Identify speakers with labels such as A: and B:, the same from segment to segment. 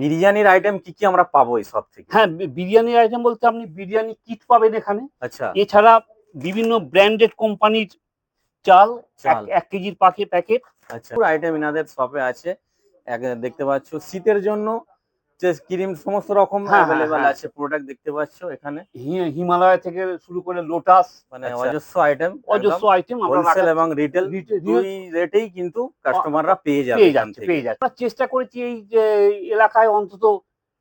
A: বিরিয়ানির আইটেম কি কি আমরা পাবো এই সব থেকে?
B: হ্যাঁ, বিরিয়ানির আইটেম বলতে আপনি বিরিয়ানি কিট পাবেন এখানে।
A: আচ্ছা।
B: এছাড়া বিভিন্ন ব্র্যান্ডেড কোম্পানির চাল,
A: চাল।
B: 1 কেজির প্যাকেট।
A: আচ্ছা, আইটেম ইনাদের শপে আছে। দেখতে পাচ্ছ শীতের জন্য যে ক্রিম সমস্ত রকম
B: হ্যাঁ, হ্যাঁ,
A: অ্যাভেলেবল
B: হ্যাঁ।
A: আছে, প্রোডাক্ট দেখতে পাচ্ছ এখানে।
B: হিমালয় থেকে শুরু করে লোটাস,
A: মানে অজস্র আইটেম,
B: অজস্র আইটেম আমরা
A: হোলসেল এবং রিটেল দুই রেটেই কিন্তু কাস্টমাররা পেয়ে যাবে এখান থেকে।
B: আমরা চেষ্টা করেছি এই যে এলাকায় অন্তত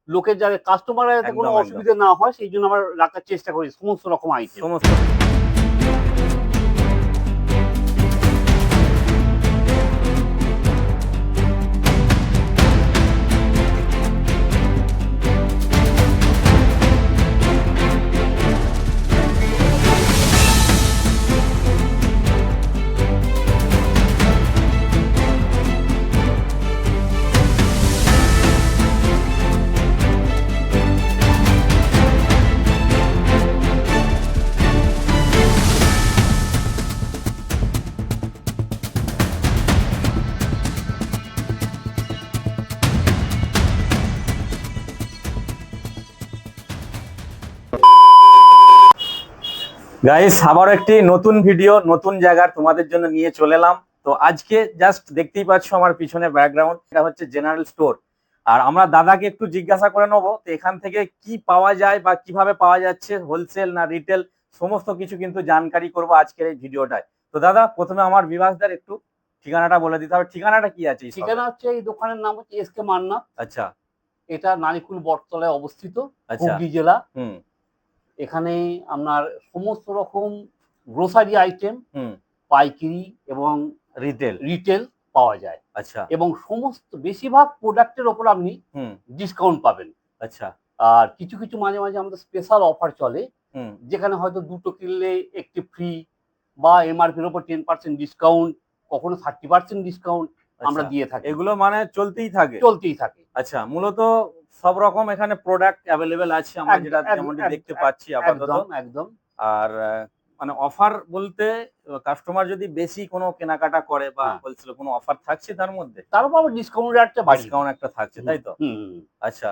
B: লোকের যাতে কাস্টমাররা যাতে কোনো
A: একদম,
B: অসুবিধা না হয় সেই জন্য আমরা রাখার চেষ্টা করি সমস্ত রকম আইটেম।
A: সমস্ত। গাইস, আবার একটি নতুন ভিডিও নতুন জায়গার তোমাদের জন্য নিয়ে চলে এলাম। তো আজকে জাস্ট দেখতেই পাচ্ছ আমার পিছনে ব্যাকগ্রাউন্ড, এটা হচ্ছে জেনারেল স্টোর। আর আমরা দাদাকে একটু জিজ্ঞাসা করে নেবো তো এখান থেকে কি পাওয়া যায় বা কিভাবে পাওয়া যাচ্ছে, হোলসেল না রিটেল, সমস্ত কিছু কিন্তু জানকারি করবো আজকের এই ভিডিওটায়। তো দাদা, প্রথমে আমার বিভাসদার একটু ঠিকানাটা বলে দিতে হবে। ঠিকানাটা কি আছে?
B: ঠিকানা হচ্ছে এই দোকানের নাম হচ্ছে এসকে মান্না।
A: আচ্ছা।
B: এটা নারিকুল বটতলায় অবস্থিত,
A: আচ্ছা।
B: হুগলি জেলা। এখানে আপনার সমস্ত রকম গ্রোসারি আইটেম পাইকারি এবং রিটেল পাওয়া যায়।
A: আচ্ছা।
B: এবং সমস্ত বেশিরভাগ প্রোডাক্টের ওপর আপনি ডিসকাউন্ট পাবেন।
A: আচ্ছা।
B: আর কিছু কিছু মাঝে মাঝে আমাদের স্পেশাল অফার চলে, যেখানে হয়তো 2টো কিনলে একটি ফ্রি বা এমআরপির ওপর 10% ডিসকাউন্ট, কখনো 30% ডিসকাউন্ট আমরা দিয়ে থাকি।
A: এগুলো মানে চলতেই থাকে। আচ্ছা, মূলত সব রকম এখানে প্রোডাক্ট অ্যাভেলেবেল আছে আমরা যেটা যেমনটি দেখতে পাচ্ছি আপাতত।
B: একদম।
A: আর মানে অফার বলতে কাস্টমার যদি বেশি কোনো কেনাকাটা করে বা হোলসেল কোনো অফার থাকছে তার মধ্যে,
B: তারপর আবার ডিসকাউন্ট
A: একটা থাকছে, তাই তো? আচ্ছা,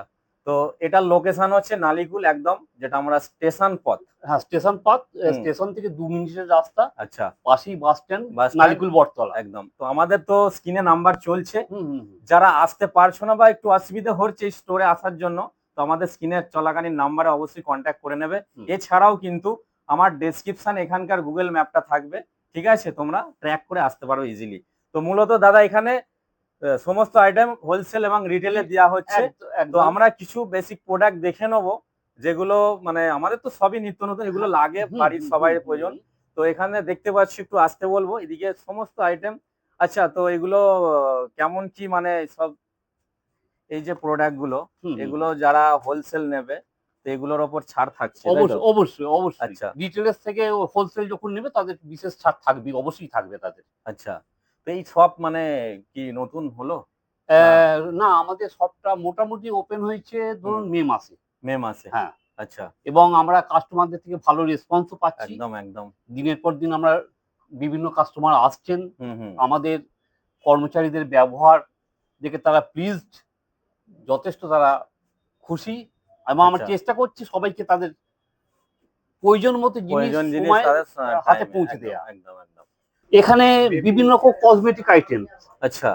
A: তো এটার লোকেশন হচ্ছে নালিকুল, একদম যেটা আমরা স্টেশন পথ।
B: হ্যাঁ, স্টেশন পথ, স্টেশন থেকে 2 মিনিটের রাস্তা।
A: আচ্ছা।
B: পাশেই বাস স্ট্যান্ড, নালিকুল বটতলা।
A: একদম। তো আমাদের তো স্ক্রিনে নাম্বার চলছে, যারা আসতে পারছো না বা একটু অসুবিধা হচ্ছে স্টোরে আসার জন্য, তো আমাদের স্ক্রিনে চলাকালীন নাম্বারে অবশ্যই কন্ট্যাক্ট করে নেবে। এছাড়াও কিন্তু আমার ডেসক্রিপশন এখানকার গুগল ম্যাপটা থাকবে, ঠিক আছে? তোমরা ট্র্যাক করে আসতে পারো ইজিলি। তো মূলত দাদা এখানে সমস্ত আইটেম হোলসেল এবং রিটেলে দেওয়া হচ্ছে। তো আমরা কিছু বেসিক প্রোডাক্ট দেখে নেবো, যেগুলো মানে আমাদের তো সবই নিত্য নতুন, এগুলো লাগে বাড়ির সবাই প্রয়োজন। তো এখানে দেখতে পাচ্ছি, একটু আসতে বলবো, এদিকে সমস্ত আইটেম। আচ্ছা, তো এগুলো কেমন কি মানে সব এই যে প্রোডাক্ট গুলো, এগুলো যারা হোলসেল নেবে তো এগুলোর ওপর ছাড় থাকছে?
B: অবশ্যই।
A: আচ্ছা।
B: রিটেলের থেকে হোলসেল যখন নেবে তাদের বিশেষ ছাড় থাকবে, অবশ্যই থাকবে তাদের।
A: আচ্ছা, তো এই সব মানে কি নতুন হলো?
B: না, আমাদের শপটা মোটামুটি ওপেন হয়েছে ধরুন মে মাসে। হ্যাঁ।
A: আচ্ছা।
B: এবং আমরা কাস্টমারদের থেকে ভালো রেসপন্সও পাচ্ছি।
A: একদম।
B: দিনের পর দিন আমরা বিভিন্ন কাস্টমার আসছেন। আমাদের কর্মচারীদের ব্যবহার দেখে তারা প্লিজড, যথেষ্ট তারা খুশি। এবং আমরা চেষ্টা করছি সবাইকে তাদের প্রয়োজন মতো জিনিস হাতে পৌঁছে দেওয়া।
A: একদম।
B: এখানে বিভিন্ন রকম কসমেটিক আইটেম।
A: আচ্ছা।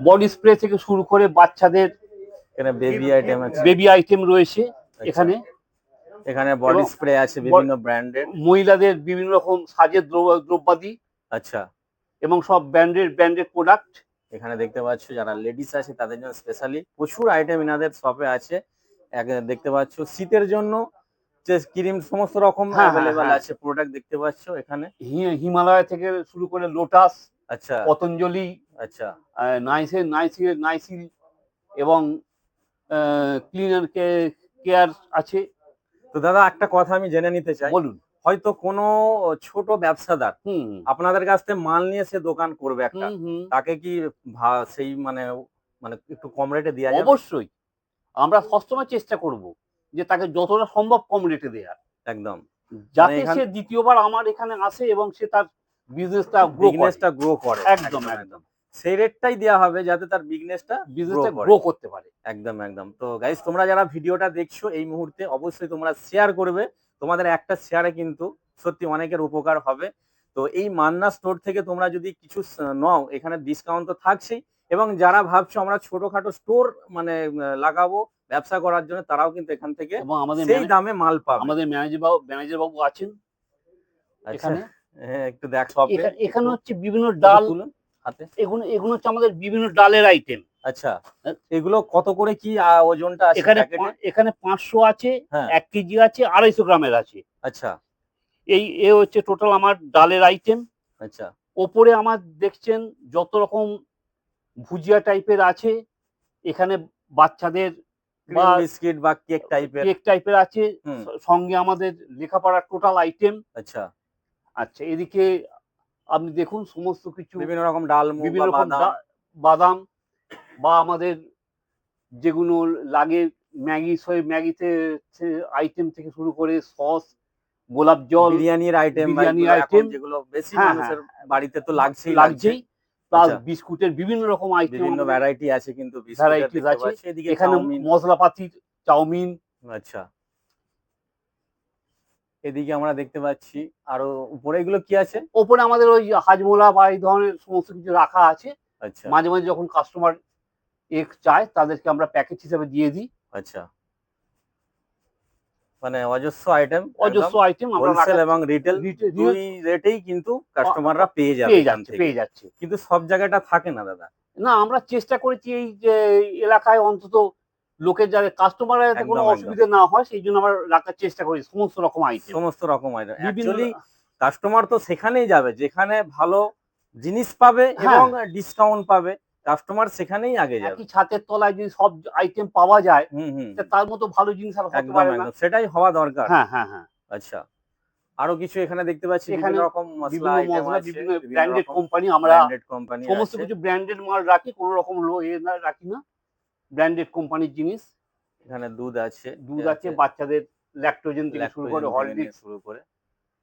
B: বডি স্প্রে থেকে শুরু করে বাচ্চাদের বেবি আইটেম রয়েছে এখানে
A: বডি স্প্রে আছে বিভিন্ন ব্র্যান্ডের,
B: মহিলাদের বিভিন্ন রকম সাজের দ্রব্যাদি।
A: আচ্ছা।
B: এবং সব ব্র্যান্ডেড প্রোডাক্ট
A: এখানে দেখতে পাচ্ছ। যারা লেডিস আছে তাদের জন্য স্পেশালি প্রচুর আইটেম এনাদের শপে আছে। দেখতে পাচ্ছ শীতের জন্য যে ক্রিম সমস্ত রকম অ্যাভেলেবল আছে, প্রোডাক্ট দেখতে পাচ্ছ এখানে।
B: হিমালয় থেকে শুরু করে লোটাস,
A: আচ্ছা,
B: পতঞ্জলি,
A: আচ্ছা,
B: নাইসিল এবং ক্লিনার কেয়ার আছে।
A: তো দাদা একটা কথা আমি জেনে নিতে চাই,
B: বলুন।
A: হয়তো কোনো ছোট ব্যবসাদার আপনাদের কাছ থেকে মাল নিয়ে সে দোকান করবে একটা, তাকে কি সেই মানে একটু কম রেটে দেওয়া যাবে?
B: অবশ্যই, আমরা সবসময় চেষ্টা করব যে তাকে যতটা সম্ভব কম রেটে দেওয়ার।
A: একদম,
B: যাতে সে দ্বিতীয়বার আমার এখানে আসে এবং সে তার বিজনেসটা গ্রো করে।
A: একদম। সেই রেটটাই দেওয়া হবে যাতে তার বিজনেসটা
B: গ্রো করতে পারে।
A: একদম একদম। তো গাইস, তোমরা যারা ভিডিওটা দেখছো এই মুহূর্তে অবশ্যই তোমরা শেয়ার করবে। তোমাদের একটা শেয়ারে কিন্তু সত্যি অনেকের উপকার হবে। তো এই মান্না স্টোর থেকে তোমরা যদি কিছু নাও, এখানে ডিসকাউন্ট তো থাকছেই, এবং যারা ভাবছো আমরা ছোটখাটো স্টোর মানে লাগাবো ব্যবসা করার জন্য, তারাও কিন্তু এখান থেকে
B: এবং আমাদের
A: সেই দামে মাল পাবে।
B: আমাদের ম্যানেজার বাবু আছেন
A: আচ্ছা,
B: এখানে।
A: হ্যাঁ, একটু দেখ শপে।
B: এখানে হচ্ছে বিভিন্ন ডাল,
A: তুলুন হাতে।
B: এগুলো হচ্ছে আমাদের বিভিন্ন ডালের আইটেম।
A: আচ্ছা, এগুলো কত করে কি ওজনটা আছে প্যাকেটে?
B: এখানে 500 আছে,
A: হ্যাঁ।
B: 1 কেজি আছে, 250 গ্রামের আছে।
A: আচ্ছা
B: এ হচ্ছে টোটাল আমার ডালের আইটেম।
A: আচ্ছা।
B: ওপরে আমার দেখছেন যত রকম ভুজিয়া টাইপের আছে, এখানে বাচ্চাদের
A: ক্রিম বিস্কিট বা কেক টাইপের
B: আছে। সঙ্গে আমাদের লেখাপড়ার টোটাল আইটেম।
A: আচ্ছা
B: আচ্ছা, এদিকে আপনি দেখুন সমস্ত কিছু
A: বিভিন্ন রকম ডালমুগ
B: বিভিন্ন
A: বা
B: রকম বাদাম বা আমাদের যেগুলো লাগে ম্যাগিতে আইটেম থেকে শুরু করে সস, গোলাপ জল,
A: বিরিয়ানির আইটেম যেগুলো বেশি মানুষের বাড়িতে তো লাগছেই,
B: প্লাস বিস্কুটের বিভিন্ন রকম আইটেম,
A: বিভিন্ন ভ্যারাইটি আছে কিন্তু
B: ভ্যারাইটিস আছে।
A: এদিকে
B: এখানে মশলাপাতির চাউমিন।
A: আচ্ছা, এদিকে আমরা দেখতে পাচ্ছি আরো উপরে এগুলো কি আছে?
B: ওপরে আমাদের ওই হাজমোলা বা এই ধরনের সমস্ত কিছু রাখা আছে।
A: আচ্ছা,
B: মাঝে মাঝে যখন কাস্টমার চায় তাদেরকে আমরা প্যাকেজ হিসেবে দিয়ে দিই।
A: আচ্ছা, মানে অজস্র আইটেম
B: আমরা
A: হোলসেল এবং রিটেল দুই রেটেই কিন্তু কাস্টমাররা পেয়ে
B: যাচ্ছে।
A: কিন্তু সব জায়গাটা থাকে না দাদা।
B: না, আমরা চেষ্টা করেছি এই যে এলাকায় অন্তত লোকের যাতে কাস্টমাররা যাতে কোনো অসুবিধা না হয় সেই জন্য আমরা রাখার চেষ্টা করি সমস্ত রকম আইটেম।
A: অ্যাকচুয়ালি কাস্টমার তো সেখানেই যাবে যেখানে ভালো জিনিস পাবে এবং ডিসকাউন্ট পাবে, কাস্টমার সেখানেই আগে যাবে।
B: একই ছাদের তলায় যদি সব আইটেম পাওয়া যায় তার মতো ভালো জিনিস আর হতে পারে না।
A: সেটাই হওয়া দরকার।
B: হ্যাঁ।
A: আচ্ছা, আরো কিছু এখানে দেখতে পাচ্ছি বিভিন্ন রকম মশলা আইটেম আছে,
B: বিভিন্ন ব্র্যান্ডেড কোম্পানি। আমরা সমস্ত কিছু ব্র্যান্ডেড মাল রাখি, কোনো রকম লো রাখি না। ব্র্যান্ডেড কোম্পানির জিনিস।
A: এখানে দুধ আছে
B: বাচ্চাদের ল্যাকটোজেন থেকে শুরু করে হরলিক্স
A: শুরু করে,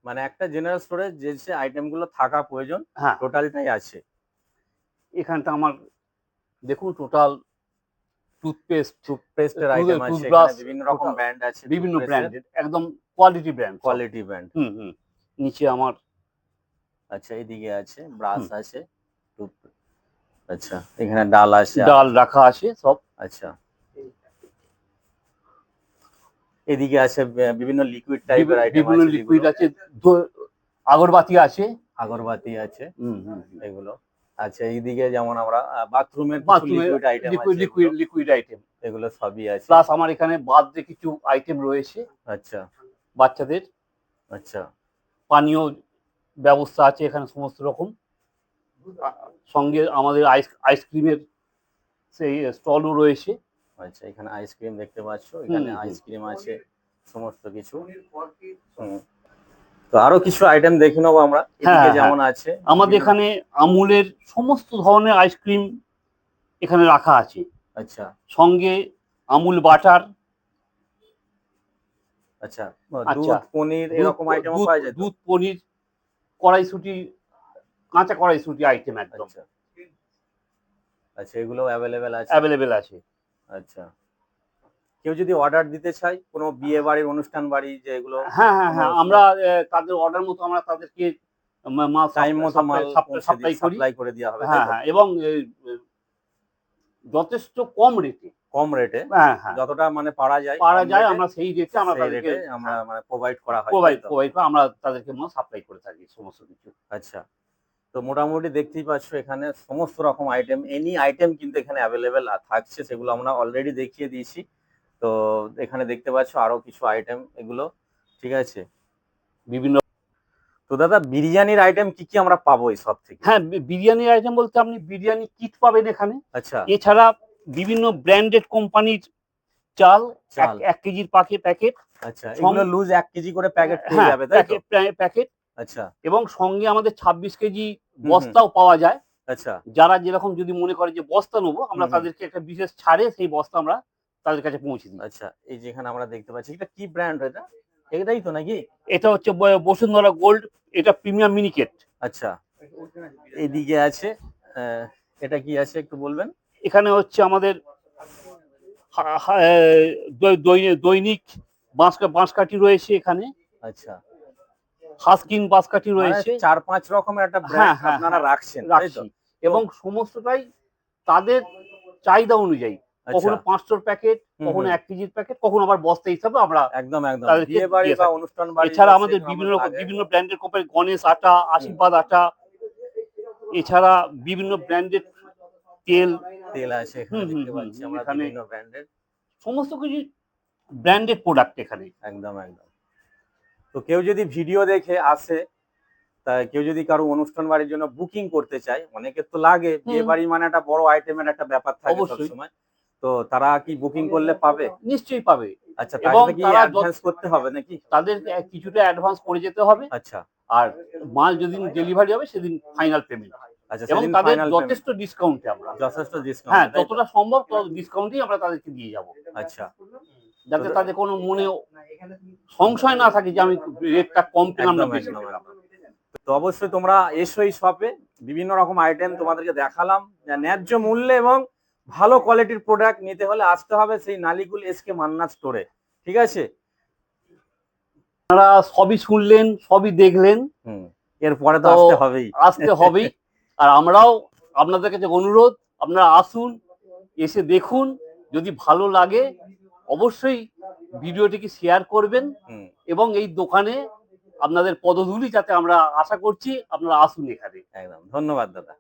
A: মানে একটা জেনারেল স্টোরে যে আইটেম গুলো থাকা প্রয়োজন টোটালটাই আছে।
B: এখানটা আমার দেখুন টোটাল
A: টুথপেস্টের আইটেম আছে, বিভিন্ন রকম ব্র্যান্ড আছে,
B: বিভিন্ন ব্র্যান্ডেড, একদম কোয়ালিটি ব্র্যান্ড। নিচে আমার
A: আচ্ছা, এদিকে আছে ব্রাশ আছে, আচ্ছা এখানে ডাল আছে,
B: ডাল রাখা আছে সব।
A: আচ্ছা, এদিকে আছে বিভিন্ন লিকুইড টাইপের আইটেম,
B: বিভিন্ন লিকুইড আছে, আগরবাতি আছে,
A: এগুলো। আচ্ছা, এইদিকে যেমন আমরা বাথরুমের লিকুইড আইটেম এগুলো সবই আছে।
B: প্লাস আমার এখানে বার্থডে কিছু আইটেম রয়েছে।
A: আচ্ছা,
B: বাচ্চাদের
A: আচ্ছা
B: পানীয় ব্যবস্থা আছে এখানে সমস্ত রকম। সঙ্গে আমাদের আইসক্রিমের সেই স্টলও রয়েছে।
A: আচ্ছা, এখানে আইসক্রিম দেখতে পাচ্ছ, এখানে আইসক্রিম আছে সমস্ত কিছু। তো আরো কিছু আইটেম দেখে নেবো আমরা। এদিকে যেমন আছে
B: আমাদের এখানে আমুলের সমস্ত ধরনের আইসক্রিম এখানে রাখা আছে।
A: আচ্ছা,
B: সঙ্গে আমুল বাটার,
A: আচ্ছা দুধ পনির এরকম আইটেম পাওয়া যায়।
B: দুধ পনির, কড়াইশুঁটি, কাঁচা কড়াইশুঁটি আইটেম একদম।
A: আচ্ছা, এগুলো অ্যাভেলেবেল আছে। আচ্ছা, কেউ যদি অর্ডার দিতে চায় কোনো বিয়ে বাড়ির অনুষ্ঠান বাড়ি যেগুলো,
B: হ্যাঁ আমরা তাদের অর্ডার মতো আমরা তাদেরকে
A: টাইম মতো মাল সাপ্লাই করে দেওয়া হবে।
B: হ্যাঁ, এবং যথেষ্ট কম রেটে
A: যতটা মানে পারা যায়
B: আমরা সেই রেটে
A: আমরা মানে প্রোভাইড করা হয়,
B: আমরা তাদেরকে মাল সাপ্লাই করে থাকি সমস্ত কিছু।
A: আচ্ছা, তো মোটামুটি দেখতেই পাচ্ছ এখানে সমস্ত রকম আইটেম, এনি আইটেম কিন্তু এখানে অ্যাভেলেবেল থাকছে, সেগুলো আমরা অলরেডি দেখিয়ে দিয়েছি। তো এখানে দেখতে পাচ্ছ আরো কিছু আইটেম, এগুলো ঠিক আছে বিভিন্ন। তো দাদা, বিরিয়ানির আইটেম কি কি আমরা পাবো এই সব থেকে?
B: হ্যাঁ, বিরিয়ানির আইটেম বলতে আপনি বিরিয়ানি কিট পাবেন এখানে।
A: আচ্ছা,
B: এছাড়া বিভিন্ন ব্র্যান্ডেড কোম্পানির চাল 1 কেজির প্যাকেট।
A: আচ্ছা, এগুলো লুজ 1 কেজি করে প্যাকেট পেয়ে যাবে, তাই তো?
B: প্যাকেট।
A: আচ্ছা,
B: এবং সঙ্গে আমাদের 26 কেজি বস্তাও পাওয়া যায়।
A: আচ্ছা,
B: যারা যেরকম যদি মনে করে যে বস্তা নেবো, আমরা তাদেরকে একটা বিশেষ ছাড়ে সেই বস্তা আমরা তাদের কাছে পৌঁছে দিই।
A: আচ্ছা, এই যেখানে আমরা দেখতে পাচ্ছি, এটা কি ব্র্যান্ড? এটাই তো নাকি?
B: এটা হচ্ছে বসুন্ধরা গোল্ড, এটা প্রিমিয়াম মিনিকেট।
A: আচ্ছা, এইদিকে আছে এটা কি আছে একটু বলবেন?
B: এখানে হচ্ছে আমাদের দৈনিক বাঁশকাঠি রয়েছে, এখানে
A: আচ্ছা,
B: হাস্কিন বাঁশকাঠি
A: মানে
B: রয়েছে।
A: 4-5 রকমের একটা
B: হ্যাঁ
A: ব্র্যান্ড
B: হ্যাঁ
A: আপনারা
B: হ্যাঁ,
A: রাখছেন, তাই তো?
B: রাখছি। এবং সমস্তটাই তাদের চাহিদা অনুযায়ী,
A: আচ্ছা,
B: কখনো 500 প্যাকেট,
A: হুম,
B: কখনো
A: হুম,
B: 1 কেজির প্যাকেট, কখনো আবার বস্তা হিসাবে আমরা
A: একদম, একদম।
B: তাদেরকে
A: বিয়ে বাড়ি
B: দিয়ে
A: বা
B: থাকি।
A: অনুষ্ঠান বাড়ি
B: এছাড়া
A: বা
B: আমাদের
A: সেখানে
B: বিভিন্ন
A: আমার
B: রকম
A: লাগে।
B: বিভিন্ন ব্র্যান্ডের কোম্পানি, গণেশ আটা, আশীর্বাদ আটা, এছাড়া বিভিন্ন ব্র্যান্ডের তেল।
A: তেল আছে এখানে দেখতে পাচ্ছি আমরা
B: এখানে
A: বিভিন্ন ব্র্যান্ডের।
B: সমস্ত কিছু ব্র্যান্ডেড প্রোডাক্ট এখানে।
A: একদম, একদম। তো কেউ যদি ভিডিও দেখে আসে, তা কেউ যদি কারো অনুষ্ঠান বাড়ির জন্য বুকিং করতে চায়, অনেকের তো লাগে, বিয়ে বাড়ি মানে একটা বড় আইটেমের একটা ব্যাপার থাকে
B: অবশ্যই
A: সবসময়। তো তারা কি বুকিং করলে পাবে?
B: নিশ্চয়ই পাবে।
A: আচ্ছা, তার
B: এবং
A: সাথে কি
B: তারা
A: অ্যাডভান্স করতে হবে নাকি?
B: তাদের কিছুটা অ্যাডভান্স করে যেতে হবে,
A: আচ্ছা,
B: আর মাল যেদিন ডেলিভারি হবে সেদিন ফাইনাল পেমেন্ট।
A: আচ্ছা,
B: এবং
A: সেদিন
B: তাদের
A: ফাইনাল পেমেন্ট।
B: যথেষ্ট ডিসকাউন্টে আমরা,
A: যথেষ্ট ডিসকাউন্ট,
B: হ্যাঁ,
A: তাই তো?
B: যতটা সম্ভব তত ডিসকাউন্টেই আমরা তাদেরকে দিয়ে যাব,
A: আচ্ছা,
B: যাতে
A: তো
B: তাদের কোনো মনে সংশয় না থাকে যে আমি রেটটা কম পেলাম না
A: একদম,
B: বেশি
A: একদম,
B: পেলাম।
A: একদম। তো অবশ্যই তোমরা এসো এই শপে, বিভিন্ন রকম আইটেম তোমাদেরকে দেখালাম। ন্যায্য মূল্যে এবং ভালো কোয়ালিটির প্রোডাক্ট নিতে হলে আসতে হবে সেই নালিকুল এসকে মান্না স্টোরে। ঠিক আছে?
B: আপনারা সবই শুনলেন, সবই দেখলেন,
A: হুম, এরপরে তো
B: তো
A: আসতে হবেই।
B: আসতে হবেই। আর আমরাও আপনাদের কাছে অনুরোধ, আপনারা আসুন, এসে দেখুন, যদি ভালো লাগে অবশ্যই ভিডিওটিকে শেয়ার করবেন,
A: হুম,
B: এবং এই দোকানে আপনাদের পদধূলি যাতে আমরা আশা করছি আপনারা আসুন এখানে।
A: একদম। ধন্যবাদ দাদা।